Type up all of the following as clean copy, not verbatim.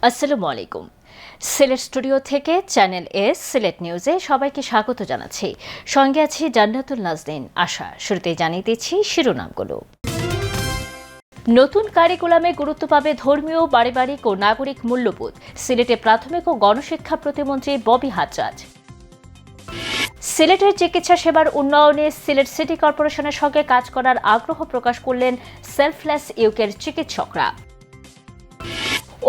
আসসালামু আলাইকুম। সিলেট স্টুডিও থেকে চ্যানেল এস সিলেট নিউজে সবাইকে স্বাগত জানাচ্ছি। সঙ্গে আছি জান্নাতুল নাজনীন আশা। শুরুতেই জানিয়ে দিচ্ছি শিরোনামগুলো। নতুন কারিকুলামে গুরুত্ব পাবে ধর্মীয়, পারিবারিক ও নাগরিক মূল্যবোধ। সিলেটে প্রাথমিক ও গণশিক্ষা প্রতিমন্ত্রী ববি হাজ্জাজ। সিলেটের চিকিৎসা সেবার উন্নয়নে সিলেট সিটি কর্পোরেশনের সঙ্গে কাজ করার আগ্রহ প্রকাশ করলেন সেলফলেস ইউকের চিকিৎসকরা।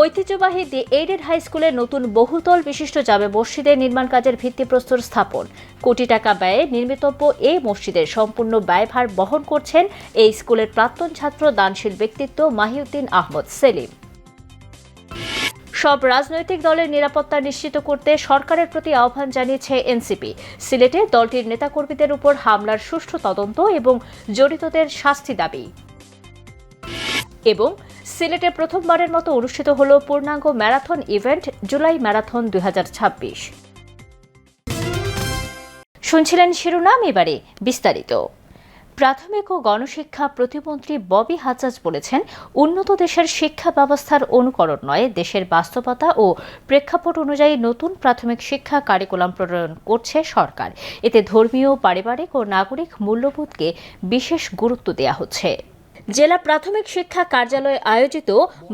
ঐতিহ্যবাহী দি এইডেড হাই স্কুলে নতুন বহুতল বিশিষ্ট জামে মসজিদের নির্মাণ কাজের ভিত্তিপ্রস্তর স্থাপন। কোটি টাকা ব্যয়ে নির্মিতব্য এই মসজিদের সম্পূর্ণ ব্যয়ভার বহন করছেন এই স্কুলের প্রাক্তন ছাত্র দানশীল ব্যক্তিত্ব মাহিউদ্দিন আহমদ সেলিম। সব রাজনৈতিক দলের নিরাপত্তা নিশ্চিত করতে সরকারের প্রতি আহ্বান জানিয়েছে এনসিপি। সিলেটে দলটির নেতাকর্মীদের উপর হামলার সুষ্ঠু তদন্ত এবং জড়িতদের শাস্তি দাবি। এবং সিলেটে প্রথমবারের মতো অনুষ্ঠিত হল পূর্ণাঙ্গ ম্যারাথন ইভেন্ট জুলাই ম্যারাথন 2026। শুনছিলেন শিরোনাম, এবারে বিস্তারিত। প্রাথমিক ও গণশিক্ষা প্রতিমন্ত্রী ববি হাজ্জাজ বলেছেন, উন্নত দেশের শিক্ষা ব্যবস্থার অনুকরণ নয়, দেশের বাস্তবতা ও প্রেক্ষাপট অনুযায়ী নতুন প্রাথমিক শিক্ষা কারিকুলাম প্রণয়ন করছে সরকার। এতে ধর্মীয়, পারিবারিক ও নাগরিক মূল্যবোধকে বিশেষ গুরুত্ব দেওয়া হচ্ছে। জেলা প্রাথমিক শিক্ষা কার্যালয়ে আয়োজিত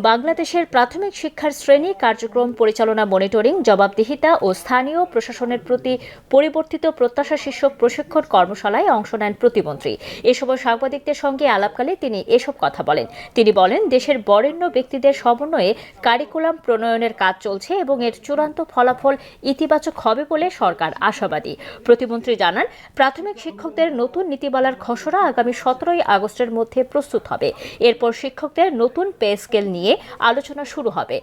বাংলাদেশের প্রাথমিক শিক্ষার শ্রেণী কার্যক্রম পরিচালনা, মনিটরিং, জবাবদিহিতা ও স্থানীয় প্রশাসনের প্রতি পরিবর্তিত প্রত্যাশা শীর্ষক প্রশিক্ষণ কর্মশালায় অংশ নেন প্রতিমন্ত্রী। এ সময় সাংবাদিকদের সঙ্গে আলাপকালে তিনি এসব কথা বলেন। তিনি বলেন, দেশের বরেণ্য ব্যক্তিদের সমন্বয়ে কারিকুলাম প্রণয়নের কাজ চলছে এবং এর চূড়ান্ত ফলাফল ইতিবাচক হবে বলে সরকার আশাবাদী। প্রতিমন্ত্রী জানান, প্রাথমিক শিক্ষকদের নতুন নীতিমালার খসড়া আগামী 17 আগস্টের মধ্যে প্রস্তুত হবে। এরপর শিক্ষকদের নতুন পে স্কেল নিয়ে আলোচনা শুরু হবে।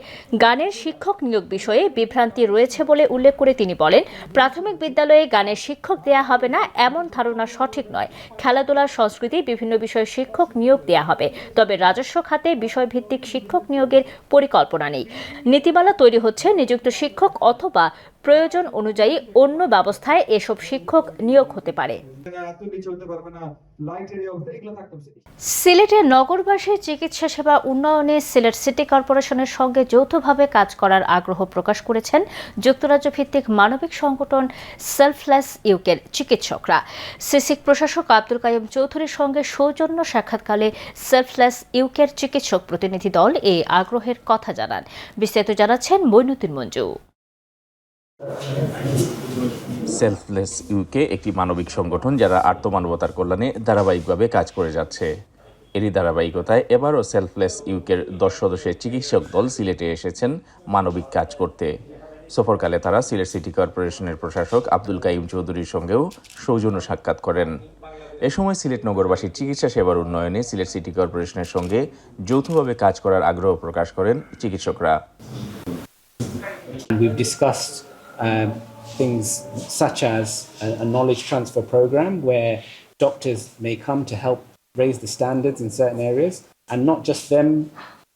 গানের শিক্ষক নিয়োগ বিষয়ে বিভ্রান্তি রয়েছে বলে উল্লেখ করে তিনি বলেন, প্রাথমিক বিদ্যালয়ে গানের শিক্ষক দেয়া হবে না এমন ধারণা সঠিক নয়। খেলাধুলা, সংস্কৃতি, বিভিন্ন বিষয়ে শিক্ষক নিয়োগ দেয়া হবে, তবে রাজস্ব খাতে বিষয়ভিত্তিক শিক্ষক নিয়োগের পরিকল্পনা নেই। নীতিমালা তৈরি হচ্ছে, নিযুক্ত শিক্ষক অথবা প্রয়োজন অনুযায়ী অন্য ব্যবস্থায় এসব শিক্ষক নিয়োগ হতে পারে। সিলেটের নগরবাসীর চিকিৎসা সেবা উন্নয়নে সিলেট সিটি কর্পোরেশনের সঙ্গে যৌথভাবে কাজ করার আগ্রহ প্রকাশ করেছেন যুক্তরাজ্য ভিত্তিক মানবিক সংগঠন সেলফলেস ইউকের চিকিৎসকরা। সিসিক প্রশাসক আব্দুল কাইয়ুম চৌধুরীর সঙ্গে সৌজন্য সাক্ষাৎকালে সেলফলেস ইউকের চিকিৎসক প্রতিনিধি দল এই আগ্রহের কথা জানান। বিস্তারিত জানাচ্ছেন মইনুদ্দিন মঞ্জু। সেলফলেস ইউকে একটি মানবিক সংগঠন যারা আত্মমানবতার কল্যাণে ধারাবাহিকভাবে কাজ করে যাচ্ছে। এরই ধারাবাহিকতায় এবারও সেলফলেস ইউকের 10 সদস্যের চিকিৎসক দল সিলেটে এসেছেন মানবিক কাজ করতে। সফরকালে তারা সিলেট সিটি কর্পোরেশনের প্রশাসক আব্দুল কাইয়ুম চৌধুরীর সঙ্গেও সৌজন্য সাক্ষাৎ করেন। এ সময় সিলেট নগরবাসীর চিকিৎসা সেবার উন্নয়নে সিলেট সিটি কর্পোরেশনের সঙ্গে যৌথভাবে কাজ করার আগ্রহ প্রকাশ করেন চিকিৎসকরা। We've discussed things such as a knowledge transfer program where doctors may come to help raise the standards in certain areas, and not just them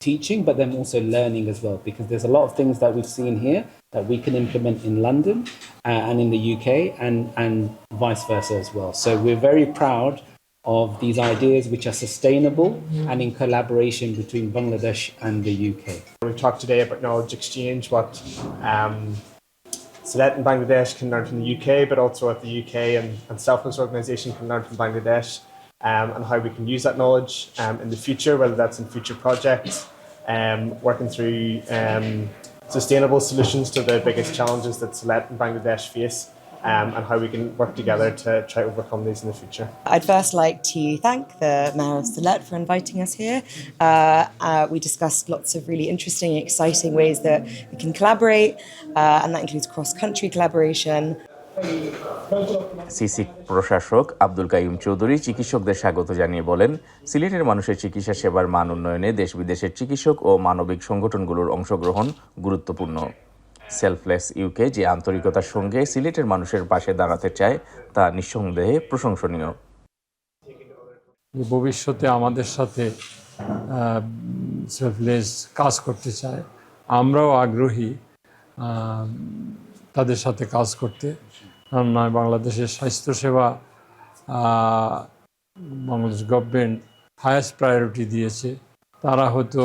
teaching but them also learning as well, because there's a lot of things that we've seen here that we can implement in London and in the UK and vice versa as well. So we're very proud of these ideas which are sustainable and in collaboration between Bangladesh and the UK. We've talked today about knowledge exchange, what Silet and Bangladesh can learn from the UK, but also what the UK and Selfless organisation can learn from Bangladesh, and how we can use that knowledge in the future, whether that's in future projects, working through sustainable solutions to the biggest challenges that Silet and Bangladesh face. And how we can work together to try to overcome these in the future. I'd first like to thank the Mayor of Silet for inviting us here. We discussed lots of really interesting and exciting ways that we can collaborate, and that includes cross-country collaboration. CC প্রশাসক আব্দুল কাইয়ুম চৌধুরী চিকিৎসকদের স্বাগত জানিয়ে বলেন, সিলেটের মানুষের চিকিৎসা সেবার মান উন্নয়নে দেশ বিদেশের চিকিৎসক ও মানবিক সংগঠনগুলোর অংশগ্রহণ গুরুত্বপূর্ণ। সেলফলেস ইউকে যে আন্তরিকতার সঙ্গে সিলেটের মানুষের পাশে দাঁড়াতে চায় তা নিঃসন্দেহে প্রশংসনীয়। ভবিষ্যতে আমাদের সাথে সেলফলেস কাজ করতে চায়, আমরাও আগ্রহী তাদের সাথে কাজ করতে। কেননা বাংলাদেশের স্বাস্থ্যসেবা বাংলাদেশ গভর্নমেন্ট হায়েস্ট প্রায়োরিটি দিয়েছে। তারা হয়তো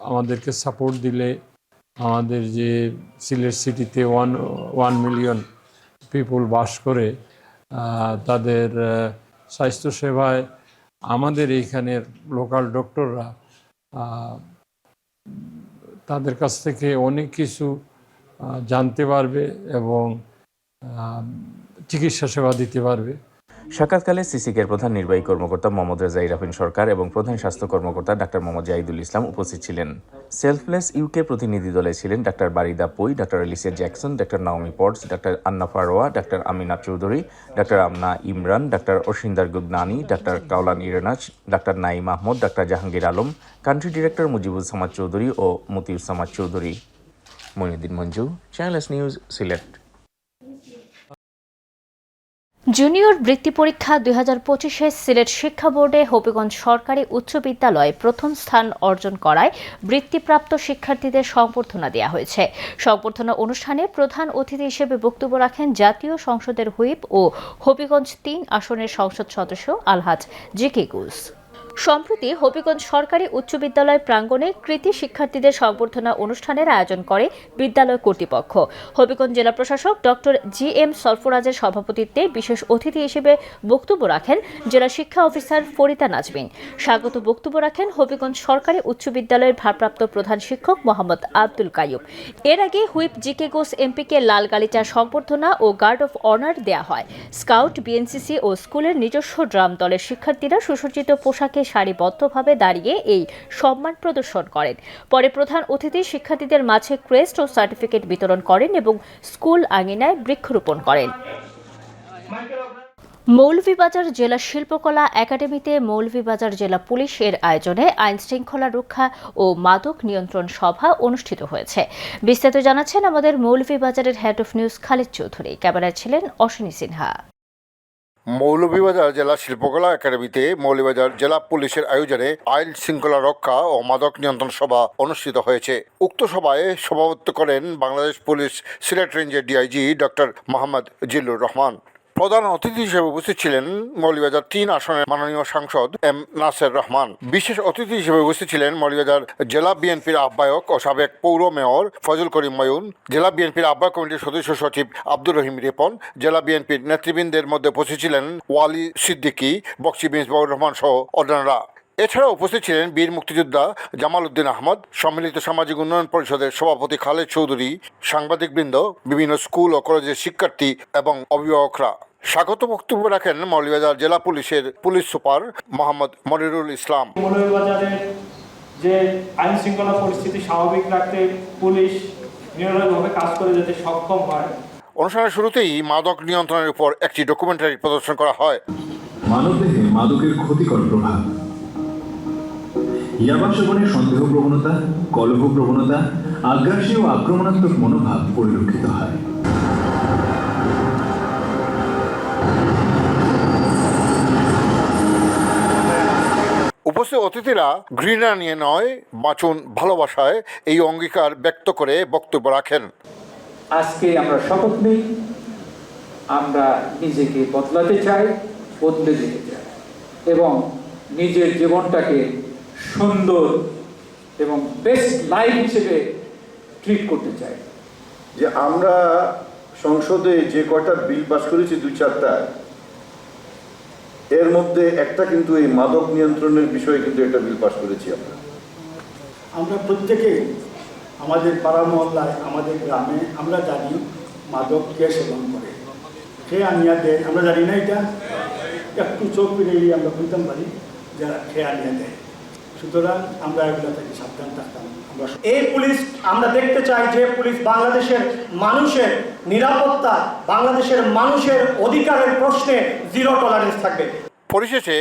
আমাদেরকে সাপোর্ট দিলে আমাদের যে সিলেট সিটিতে ওয়ান মিলিয়ন পিপুল বাস করে, তাদের স্বাস্থ্যসেবায় আমাদের এইখানের লোকাল ডক্টররা তাদের কাছ থেকে অনেক কিছু জানতে পারবে এবং চিকিৎসা সেবা দিতে পারবে। সাক্ষাৎকালে সিসিকের প্রধান নির্বাহী কর্মকর্তা মোহাম্মদ রেজা ইরাফিন সরকার এবং প্রধান স্বাস্থ্য কর্মকর্তা ডাক্তার মোহাম্মদ জাহিদুল ইসলাম উপস্থিত ছিলেন। সেলফলেস ইউকে প্রতিনিধি দলে ছিলেন ডাক্তার বারিদা পুই, doctor Alicia Jackson, doctor Naomi Potts, doctor Anna ফারোয়া, doctor Amina Chowdhury, doctor Amna Imran, doctor Asinder Gugnani, doctor কাওলান ইরেনাজ, doctor Naim Ahmed, doctor Jahangir Alam, country director Mujibul Samad Chowdhury ও Matiur Samad Chowdhury. Mainuddin Manju, channel S news, Sylhet. Junior বৃত্তি পরীক্ষা 2025-এ সিলেট শিক্ষা বোর্ডে হবিগঞ্জ সরকারি উচ্চ বিদ্যালয় প্রথম স্থান অর্জন করায় বৃত্তিপ্রাপ্ত শিক্ষার্থীদের সংবর্ধনা দেওয়া হয়েছে। সংবর্ধনা অনুষ্ঠানে প্রধান অতিথি হিসেবে বক্তব্য রাখেন জাতীয় সংসদের হুইপ ও হবিগঞ্জ 3 আসনের সংসদ সদস্য আলহাজ জিকে গুস। সম্প্রতি হবিগঞ্জ সরকারি উচ্চ বিদ্যালয় প্রাঙ্গণে কৃতি শিক্ষার্থীদের সংবর্ধনা অনুষ্ঠানের আয়োজন করে বিদ্যালয় কর্তৃপক্ষ। হবিগঞ্জ জেলা প্রশাসক ডক্টর GM সরফরাজের সভাপতিত্বে বিশেষ অতিথি হিসেবে বক্তব্য রাখেন জেলা শিক্ষা অফিসার ফরিদা নাজমিন। স্বাগত বক্তব্য রাখেন হবিগঞ্জ সরকারি উচ্চ বিদ্যালয়ের ভারপ্রাপ্ত প্রধান শিক্ষক মোহাম্মদ আব্দুল কাইয়ুম। এর আগে হুইপ জিকে গোস এমপিকে লাল গালিচা সংবর্ধনা ও গার্ড অফ অনার দেয়া হয়। স্কাউট, বিএনসিসি ও স্কুলের নিজস্ব ড্রাম দলের শিক্ষার্থীরা সুসজ্জিত পোশাকে সারিবদ্ধভাবে দাঁড়িয়ে এই সম্মান প্রদর্শন করেন। পরে প্রধান অতিথি শিক্ষার্থীদের মাঝে ক্রেস্ট ও সার্টিফিকেট বিতরণ করেন এবং স্কুল আঙিনায় বৃক্ষরোপণ করেন। মৌলভীবাজার জেলা শিল্পকলা একাডেমিতে মৌলভীবাজার জেলা পুলিশের আয়োজনে আইন শৃঙ্খলা রক্ষা ও মাদক নিয়ন্ত্রণ সভা অনুষ্ঠিত হয়েছে। বিস্তারিত জানাচ্ছেন আমাদের মৌলভীবাজারের head of news Khalid Chowdhury. ক্যামেরায় ছিলেন অশ্বিনী সিনহা। মৌলভীবাজার জেলা শিল্পকলা একাডেমিতে মৌলভীবাজার জেলা পুলিশের আয়োজনে আইন শৃঙ্খলা রক্ষা ও মাদক নিয়ন্ত্রণ সভা অনুষ্ঠিত হয়েছে। উক্ত সভায় সভাপতিত্ব করেন বাংলাদেশ পুলিশ সিলেট রেঞ্জের ডিআইজি ডক্টর মোহাম্মদ জিল্লুর রহমান। প্রধান অতিথি হিসেবে উপস্থিত ছিলেন মৌলভীবাজার 3 আসনের মাননীয় সাংসদ এম নাসের রহমান। বিশেষ অতিথি হিসেবে উপস্থিত ছিলেন মৌলভীবাজার জেলা বিএনপির আহ্বায়ক ও সাবেক পৌর মেয়র ফজল করিম ময়ুন, জেলা বিএনপির আহ্বায়ক কমিটির সদস্য সচিব আব্দুর রহিম রিপন, জেলা বিএনপির নেতৃবৃন্দের মধ্যে উপস্থিত ছিলেন ওয়ালি সিদ্দিকী, বক্সি মিসবাউর রহমান সহ অন্যান্যরা। এছাড়াও উপস্থিত ছিলেন বীর মুক্তিযোদ্ধা জামাল উদ্দিন আহমদ, সম্মিলিত সামাজিক উন্নয়ন পরিষদের সভাপতি খালেদ চৌধুরী, সাংবাদিকবৃন্দ, বিভিন্ন স্কুল ও কলেজের শিক্ষার্থী এবং অভিভাবকরা। স্বাগত বক্তব্য রাখেন মৌলভীবাজার জেলা পুলিশের পুলিশ সুপার মোহাম্মদ মনিরুল ইসলাম। মৌলভীবাজারের যে আইন শৃঙ্খলা পরিস্থিতি স্বাভাবিক রাখতে পুলিশ নিরলসভাবে কাজ করে যেতে সক্ষম হয়। অনুষ্ঠানের শুরুতেই মাদক নিয়ন্ত্রণের উপর একটি ডকুমেন্টারি প্রদর্শন করা হয়। মানবদেহে মাদকের ক্ষতিকর প্রভাব, ইয়াবা সেবনের সন্দেহ প্রবণতা, কলহ প্রবণতা, আগ্রাসী ও আক্রমণাত্মক মনোভাব পরিলক্ষিত হয়। উপস্থিত অতিথিরা ঘৃণা নিয়ে নয়, বাঁচুন ভালোবাসায়, এই অঙ্গীকার ব্যক্ত করে বক্তব্য রাখেন। আজকে আমরা শপথ নিই, আমরা নিজেকে বদলাতে চাই, বদলে যেতে চাই এবং নিজের জীবনটাকে সুন্দর এবং বেস্ট লাইফ হিসেবে ট্রিট করতে চাই। যে আমরা সংসদে যে কয়টা বিল পাস করেছি 2-4টা, এর মধ্যে একটা কিন্তু এই মাদক নিয়ন্ত্রণের বিষয়ে কিন্তু একটা বিল পাস করেছি। আমরা প্রত্যেকে আমাদের পাড়া মহল্লায়, আমাদের গ্রামে আমরা জানি মাদক কে সেবন করে, কে আনিয়া দেয়। আমরা জানি না, এটা একটু চোখ ফিরেই আমরা বুঝতাম পারি যারা খেয়ে আনিয়া দেয়। সুতরাং আমরা এগুলো থেকে সাবধান থাকতাম। এই পুলিশ আমরা দেখতে চাই যে পুলিশ বাংলাদেশের মানুষের নিরাপত্তা, বাংলাদেশের মানুষের অধিকারের প্রশ্নে জিরো টলারেন্স থাকবে। পরিশেষে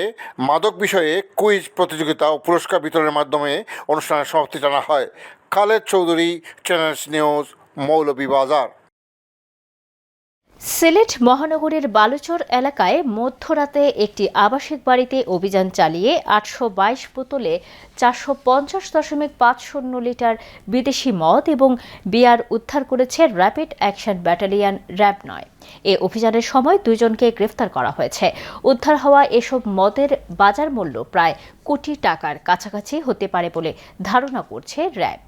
মাদক বিষয়ে কুইজ প্রতিযোগিতা ও পুরস্কার বিতরণের মাধ্যমে অনুষ্ঠানের সমাপ্তি জানা হয়। Khaled Chowdhury, channel news, Moulvibazar. সিলেট মহানগরীর বালুচর এলাকায় মধ্যরাতে একটি আবাসিক বাড়িতে অভিযান চালিয়ে 822 বোতলে 450.50 লিটার বিদেশি মদ এবং বিয়ার উদ্ধার করেছে র্যাপিড অ্যাকশন ব্যাটালিয়ন র্যাব 9। এ অভিযানের সময় 2 জনকে গ্রেফতার করা হয়েছে। উদ্ধার হওয়া এসব মদের বাজার মূল্য প্রায় কোটি টাকার কাছাকাছি হতে পারে বলে ধারণা করছে র্যাব।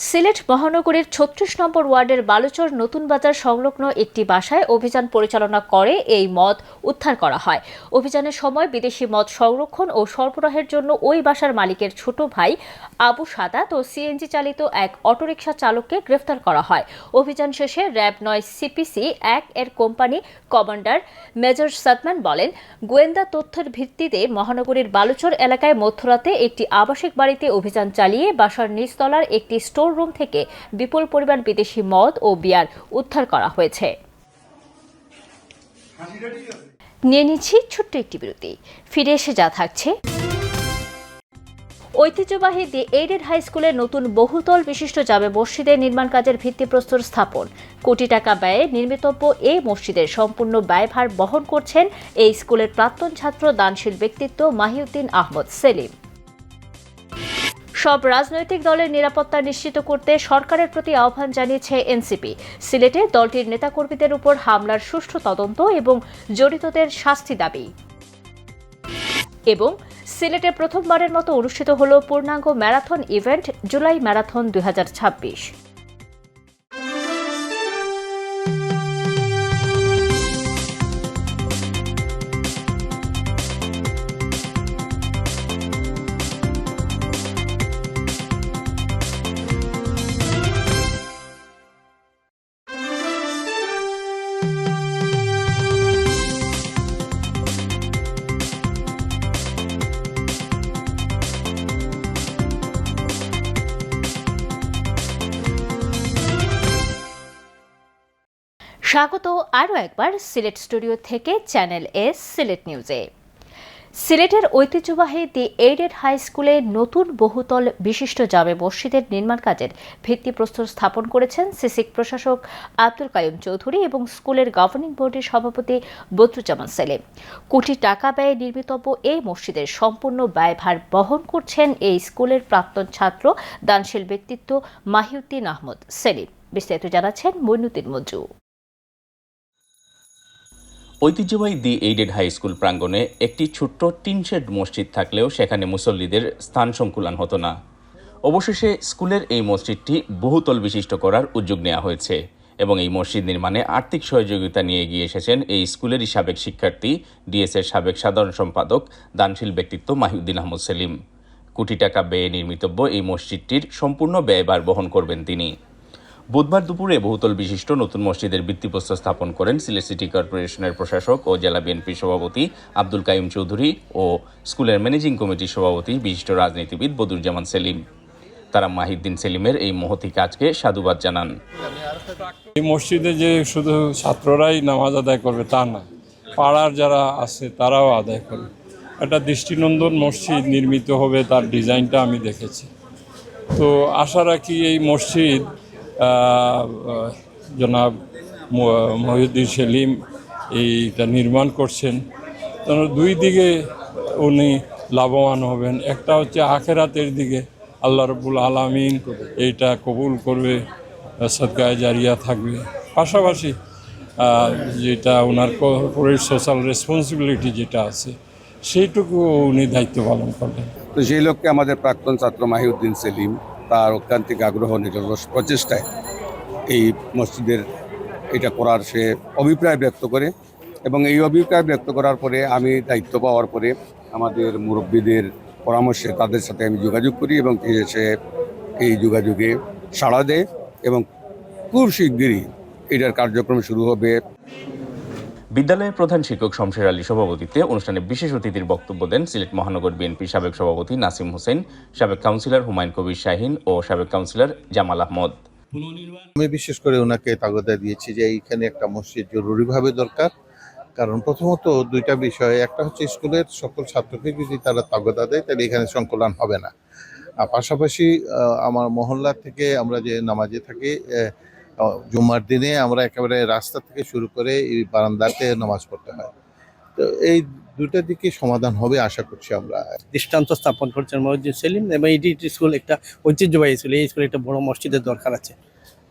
সিলেট মহানগরীর ৩৬ নম্বর ওয়ার্ডের বালুচর নতুন বাজার সংলগ্ন একটি বাসায় অভিযান পরিচালনা করে এই মদ উদ্ধার করা হয়। অভিযানের সময় বিদেশি মদ সংরক্ষণ ও সরবরাহের জন্য ওই বাসার মালিকের ছোট ভাই আবু সাদাত ও সিএনজি চালিত এক অটোরিকশা চালককে গ্রেফতার করা হয়। অভিযান শেষে র্যাব ৯ সিপিসি ১ এর কোম্পানি কমান্ডার মেজর সাদমান বলেন, গোয়েন্দা তথ্যের ভিত্তিতে মহানগরীর বালুচর এলাকায় মধ্যরাতে একটি আবাসিক বাড়িতে অভিযান চালিয়ে বাসার নিচতলার একটি স্টোর রুম থেকে বিপুল পরিমাণ বিদেশি মদ ও বিয়ার উদ্ধার করা হয়েছে। নিয়ে নিচ্ছি ছোট্ট একটি বিরতি, ফিরে এসে যা থাকছে। ঐতিহ্যবাহী দি এইডেড হাই স্কুলের নতুন বহুতল বিশিষ্ট জামে মসজিদের নির্মাণ কাজের ভিত্তিপ্রস্তর স্থাপন। কোটি টাকা ব্যয়ে নির্মিতব্য এই মসজিদের সম্পূর্ণ ব্যয়ভার বহন করছেন এই স্কুলের প্রাক্তন ছাত্র দানশীল ব্যক্তিত্ব মাহিউদ্দিন আহমদ সেলিম। সব রাজনৈতিক দলের নিরাপত্তা নিশ্চিত করতে সরকারের প্রতি আহ্বান জানিয়েছে এনসিপি। সিলেটে দলটির নেতাকর্মীদের উপর হামলার সুষ্ঠু তদন্ত এবং জড়িতদের শাস্তি দাবি। এবং সিলেটে প্রথমবারের মতো অনুষ্ঠিত হল পূর্ণাঙ্গ ম্যারাথন ইভেন্ট জুলাই ম্যারাথন 2026। স্বাগত আরও একবার সিলেট স্টুডিও থেকে চ্যানেল এস সিলেট নিউজে। সিলেটের ঐতিহ্যবাহী দি এইডেড হাই স্কুলে নতুন বহুতল বিশিষ্ট জামে মসজিদের নির্মাণ কাজের ভিত্তিপ্রস্তর স্থাপন করেছেন সিসিক প্রশাসক আব্দুল কাইয়ুম চৌধুরী এবং স্কুলের গভর্নিং বোর্ডের সভাপতি বদরুজ্জামান সেলিম। কোটি টাকা ব্যয়ে নির্মিতব্য এই মসজিদের সম্পূর্ণ ব্যয়ভার বহন করছেন এই স্কুলের প্রাক্তন ছাত্র দানশীল ব্যক্তিত্ব মাহিউদ্দিন আহমদ সেলিম। বিস্তারিত জানাচ্ছেন মইনুদ্দিন মঞ্জু। ঐতিহ্যবাহী দি এইডেড হাই স্কুল প্রাঙ্গণে একটি ছোট্ট টিন শেড মসজিদ থাকলেও সেখানে মুসল্লিদের স্থান সংকুলান হতো না। অবশেষে স্কুলের এই মসজিদটি বহুতল বিশিষ্ট করার উদ্যোগ নেওয়া হয়েছে এবং এই মসজিদ নির্মাণে আর্থিক সহযোগিতা নিয়ে এগিয়ে এসেছেন এই স্কুলেরই সাবেক শিক্ষার্থী ডিএসএর সাবেক সাধারণ সম্পাদক দানশীল ব্যক্তিত্ব মাহিউদ্দিন আহমদ সেলিম। কোটি টাকা ব্যয়ে নির্মিতব্য এই মসজিদটির সম্পূর্ণ ব্যয়ভার বহন করবেন তিনি। বুধবার দুপুরে বহুতল বিশিষ্ট নতুন মসজিদের ভিত্তিপ্রস্তর স্থাপন করেন সিলেট সিটি কর্পোরেশনের প্রশাসক ও জেলা বিএনপির সভাপতি আব্দুল কাইয়ুম চৌধুরী ও স্কুলের ম্যানেজিং কমিটির সভাপতি বিশিষ্ট রাজনীতিবিদ বদরুজ্জামান সেলিম। তারা মাহিউদ্দিন সেলিমের এই মহতি কাজকে সাধুবাদ জানান। এই মসজিদে যে শুধু ছাত্ররাই নামাজ আদায় করবে তা না, পাড়ার যারা আছে তারাও আদায় করবে। একটা দৃষ্টিনন্দন মসজিদ নির্মিত হবে, তার ডিজাইনটা আমি দেখেছি। তো আশা রাখি এই মসজিদ জনাব মহিউদ্দিন সেলিম এইটা নির্মাণ করছেন, কারণ দুই দিকে উনি লাভবান হবেন। একটা হচ্ছে আখেরাতের দিকে আল্লাহ রব্বুল আলামিন এইটা কবুল করবে, সদকায়ে জারিয়া থাকবে। পাশাপাশি যেটা ওনার কর্পোরেট সোশ্যাল রেসপন্সিবিলিটি যেটা আছে সেইটুকু উনি দায়িত্ব পালন করবেন। তো সেই লক্ষ্যে আমাদের প্রাক্তন ছাত্র মাহিউদ্দিন সেলিম তার ঐকান্তিক আগ্রহ নিজস্ব প্রচেষ্টায় এই মসজিদের এটা করার সে অভিপ্রায় ব্যক্ত করে এবং এই অভিপ্রায় ব্যক্ত করার পরে আমি দায়িত্ব পাওয়ার পরে আমাদের মুরব্বীদের পরামর্শে তাদের সাথে আমি যোগাযোগ করি এবং সে এই যোগাযোগে সাড়া দেয় এবং খুব শিগগিরই এটার কার্যক্রম শুরু হবে। বিদ্যালয়ের প্রধান শিক্ষক শমশের আলী সভাপতিত্বে অনুষ্ঠানে বিশেষ অতিথির বক্তব্য দেন সিলেট মহানগর বিএনপির সাবেক সভাপতি নাসিম হোসেন, সাবেক কাউন্সিলর হুমায়ুন কবির শাহিন ও সাবেক কাউন্সিলর জামাল আহমদ। আমি বিশেষ করে ওনাকে তাগদা দিয়েছি যে এইখানে একটা মসজিদ জরুরিভাবে দরকার, কারণ প্রথমত দুইটা বিষয়, একটা হচ্ছে স্কুলের সকল ছাত্রকে যদি তারা তাগদা দেয় তাহলে এখানে সংকলন হবে না। আর পাশাপাশি আমার মহল্লা থেকে আমরা যে নামাজে থাকি জুম্মার দিনে আমরা একেবারে রাস্তা থেকে শুরু করে এই বারান্দাতে নামাজ পড়তে হয়। তো এই দুইটা দিকে সমাধান হবে আশা করছি আমরা। দৃষ্টান্ত স্থাপন করছেন মহিউদ্দিন সেলিম এবং এইটি স্কুল একটা ঐতিহ্যবাহী স্কুল, এই স্কুলে একটা বড় মসজিদের দরকার আছে।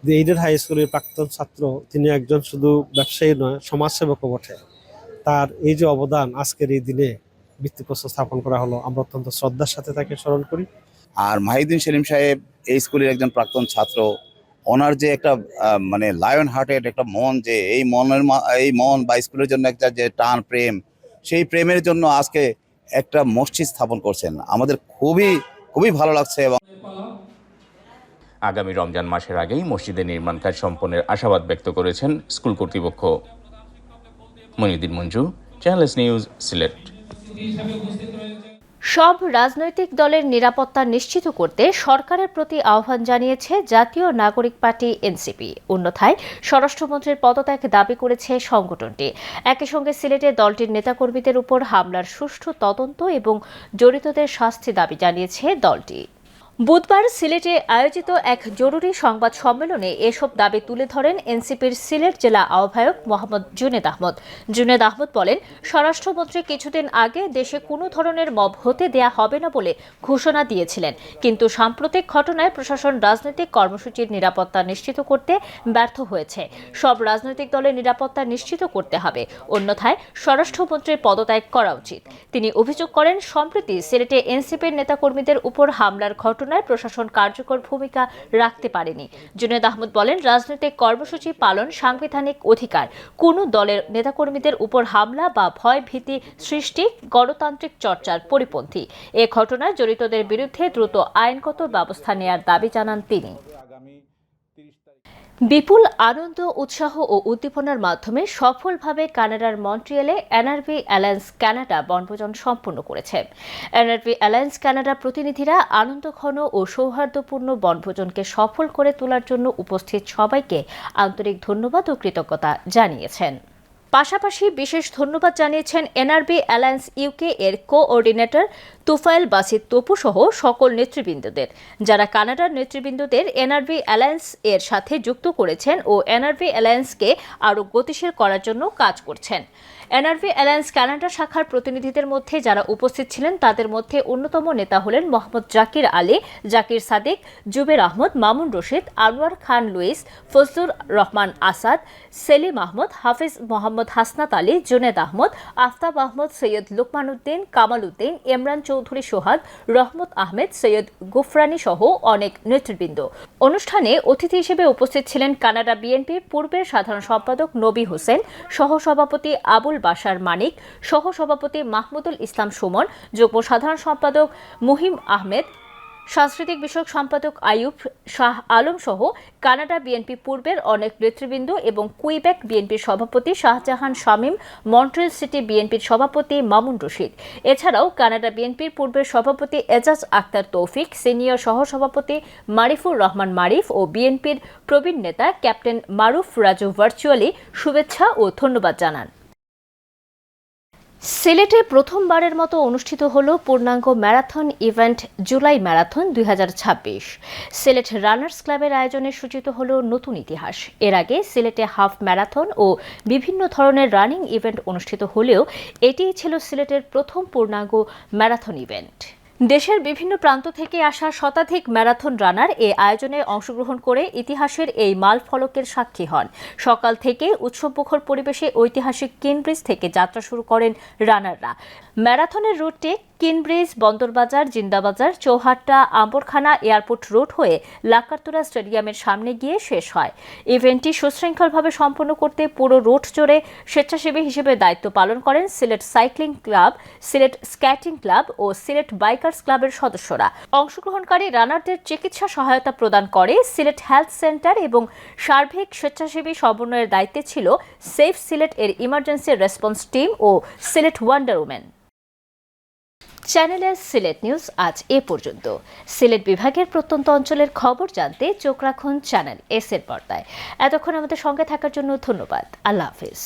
দি এইডেড হাই স্কুলের প্রাক্তন ছাত্র, তিনি একজন শুধু ব্যবসায়ী নয়, সমাজসেবকও বটে। তার এই যে অবদান আজকের এই দিনে ভিত্তিপ্রস্তর স্থাপন করা হলো, আমরা অত্যন্ত শ্রদ্ধার সাথে তাকে স্মরণ করি আর মাহিউদ্দিন সেলিম সাহেব এই স্কুলের একজন প্রাক্তন ছাত্র, ওনার যে একটা মানে লায়ন হার্টেড একটা মন, যে এই মন বা স্কুলের জন্য একটা যে টান প্রেম, সেই প্রেমের জন্য আজকে একটা মসজিদ স্থাপন করছেন, আমাদের খুবই খুবই ভালো লাগছে। এবং আগামী রমজান মাসের আগেই মসজিদের নির্মাণ কাজ সম্পন্নের আশাবাদ ব্যক্ত করেছেন স্কুল কর্তৃপক্ষ। Moinuddin Manju, channel S news, Sylhet. সব রাজনৈতিক দলের নিরাপত্তা নিশ্চিত করতে সরকারের প্রতি আহ্বান জানিয়েছে জাতীয় নাগরিক পার্টি এনসিপি। অন্যথায় স্বরাষ্ট্রমন্ত্রীর পদত্যাগ দাবি করেছে সংগঠনটি। একই সঙ্গে সিলেটে দলটির নেতাকর্মীদের উপর হামলার সুষ্ঠু তদন্ত এবং জড়িতদের শাস্তি দাবি জানিয়েছে দলটি। বুধবার সিলেটে আয়োজিত এক জরুরি সংবাদ সম্মেলনে এসব দাবি তুলে ধরেন এনসিপির সিলেট জেলা আহ্বায়ক মোহাম্মদ জুনেদ আহমদ। জুনেদ আহমদ বলেন, স্বরাষ্ট্রমন্ত্রী কিছুদিন আগে দেশে কোনো ধরনের মব হতে দেয়া হবে না বলে ঘোষণা দিয়েছিলেন, কিন্তু সাম্প্রতিক ঘটনায় প্রশাসন রাজনৈতিক কর্মসূচির নিরাপত্তা নিশ্চিত করতে ব্যর্থ হয়েছে। সব রাজনৈতিক দলের নিরাপত্তা নিশ্চিত করতে হবে, অন্যথায় স্বরাষ্ট্রমন্ত্রীর পদত্যাগ করা উচিত। তিনি অভিযোগ করেন, সম্প্রতি সিলেটে এনসিপির নেতাকর্মীদের উপর হামলার ঘটনা প্রশাসন কার্যকর ভূমিকা রাখতে পারেনি। জুনেদ আহমদ বলেন, রাজনৈতিক কর্মসূচি পালন সাংবিধানিক অধিকার। কোনো দলের নেতাকর্মীদের উপর হামলা বা ভয় ভীতি সৃষ্টি গণতান্ত্রিক চর্চার পরিপন্থী। এ ঘটনায় জড়িতদের বিরুদ্ধে দ্রুত আইনগত ব্যবস্থা নেয়ার দাবি জানান তিনি। বিপুল আনন্দ, উৎসাহ ও উদ্দীপনার মাধ্যমে সফলভাবে কানাডার মন্ট্রিয়ালে এনআরভি অ্যালায়েন্স কানাডা বনভোজন সম্পন্ন করেছে। এনআরভি অ্যালায়েন্স কানাডা প্রতিনিধিরা আনন্দঘন ও সৌহার্দ্যপূর্ণ বনভোজনকে সফল করে তোলার জন্য উপস্থিত সবাইকে আন্তরিক ধন্যবাদ ও কৃতজ্ঞতা জানিয়েছেন। পাশাপাশি বিশেষ ধন্যবাদ জানিয়েছেন এনআরবি অ্যালায়েন্স ইউকে এর কোঅর্ডিনেটর তুফাইল বাসিত তপু সহ সকল নেতৃবৃন্দদের, যারা কানাডার নেতৃবৃন্দদের এনআরবি অ্যালায়েন্স এর সাথে যুক্ত করেছেন ও এনআরবি অ্যালায়েন্সকে আরও গতিশীল করার জন্য কাজ করছেন। এনআরবি অ্যালায়েন্স কানাডা শাখার প্রতিনিধিদের মধ্যে যারা উপস্থিত ছিলেন তাদের মধ্যে অন্যতম নেতা হলেন মোহাম্মদ জাকির আলী, জাকির সাদিক, জুবের আহমদ, মামুন রশিদ, আনোয়ার খান লুইস, ফজলুর রহমান আসাদ, সেলিম আহমদ, হাফিজ মোহাম্মদ হাসনাত আলী, জুনেদ আহমদ, আফতাব আহমদ, সৈয়দ লুকমান উদ্দিন, কামাল উদ্দিন, ইমরান চৌধুরী সোহাগ, রহমত আহমেদ, সৈয়দ গুফরানি সহ অনেক নেতৃবৃন্দ। অনুষ্ঠানে অতিথি হিসেবে উপস্থিত ছিলেন কানাডা বিএনপির পূর্বের সাধারণ সম্পাদক নবী হোসেন, সহসভাপতি আবুল বাশার মানিক, সহসভাপতি মাহমুদুল ইসলাম সুমন, যুগ্ম সাধারণ সম্পাদক মুহিম আহমেদ, সাংস্কৃতিক বিষয়ক সম্পাদক আইয়ুব শাহ আলম সহ কানাডা বিএনপি পূর্বের অনেক নেতৃবৃন্দ এবং কুইবেক বিএনপির সভাপতি শাহজাহান শামীম, মন্ট্রিয়াল সিটি বিএনপির সভাপতি মামুন রশিদ। এছাড়াও কানাডা বিএনপির পূর্বের সভাপতি এজাজ আক্তার তৌফিক, সিনিয়র সহসভাপতি মারিফুর রহমান মারিফ ও বিএনপির প্রবীণ নেতা ক্যাপ্টেন মারুফ রাজু ভার্চুয়ালি শুভেচ্ছা ও ধন্যবাদ জানান। সিলেটে প্রথমবারের মতো অনুষ্ঠিত হল পূর্ণাঙ্গ marathon event July marathon 2026। Sylhet runners ক্লাবের আয়োজনে সূচিত হল নতুন ইতিহাস। এর আগে সিলেটে হাফ ম্যারাথন ও বিভিন্ন ধরনের রানিং ইভেন্ট অনুষ্ঠিত হলেও এটিই ছিল সিলেটের প্রথম পূর্ণাঙ্গ ম্যারাথন ইভেন্ট। দেশের বিভিন্ন প্রান্ত থেকে আসা শতাধিক ম্যারাথন রানার এ আয়োজনে অংশগ্রহণ করে ইতিহাসের এই মাইল ফলকের সাক্ষী হন। সকাল থেকে উৎসবমুখর পরিবেশে ঐতিহাসিক কিনব্রিজ থেকে যাত্রা শুরু করেন রানাররা। ম্যারাথনের রুটটি কিনব্রিজ, বন্দরবাজার, জিন্দাবাজার, চৌহাট্টা, আম্বরখানা, এয়ারপোর্ট রোড হয়ে লাকাতুরা স্টেডিয়ামের সামনে গিয়ে শেষ হয়। ইভেন্টটি সুশৃঙ্খলভাবে সম্পন্ন করতে পুরো রুট জুড়ে স্বেচ্ছাসেবী হিসেবে দায়িত্ব পালন করেন Sylhet cycling club, Sylhet skating club ও সিলেট বাইকার্স ক্লাবের সদস্যরা। অংশগ্রহণকারী রানারদের চিকিৎসা সহায়তা প্রদান করে সিলেট হেলথ সেন্টার এবং সার্বিক স্বেচ্ছাসেবী সমন্বয়ের দায়িত্বে ছিল সেফ সিলেট এর ইমার্জেন্সি রেসপন্স টিম ও Sylhet wonder women. Channel Sylhet news আজ এ পর্যন্ত। সিলেট বিভাগের প্রত্যন্ত অঞ্চলের খবর জানতে চোখ রাখুন চ্যানেল এস এর পর্দায়। এতক্ষণ আমাদের সঙ্গে থাকার জন্য ধন্যবাদ। আল্লাহ হাফিজ।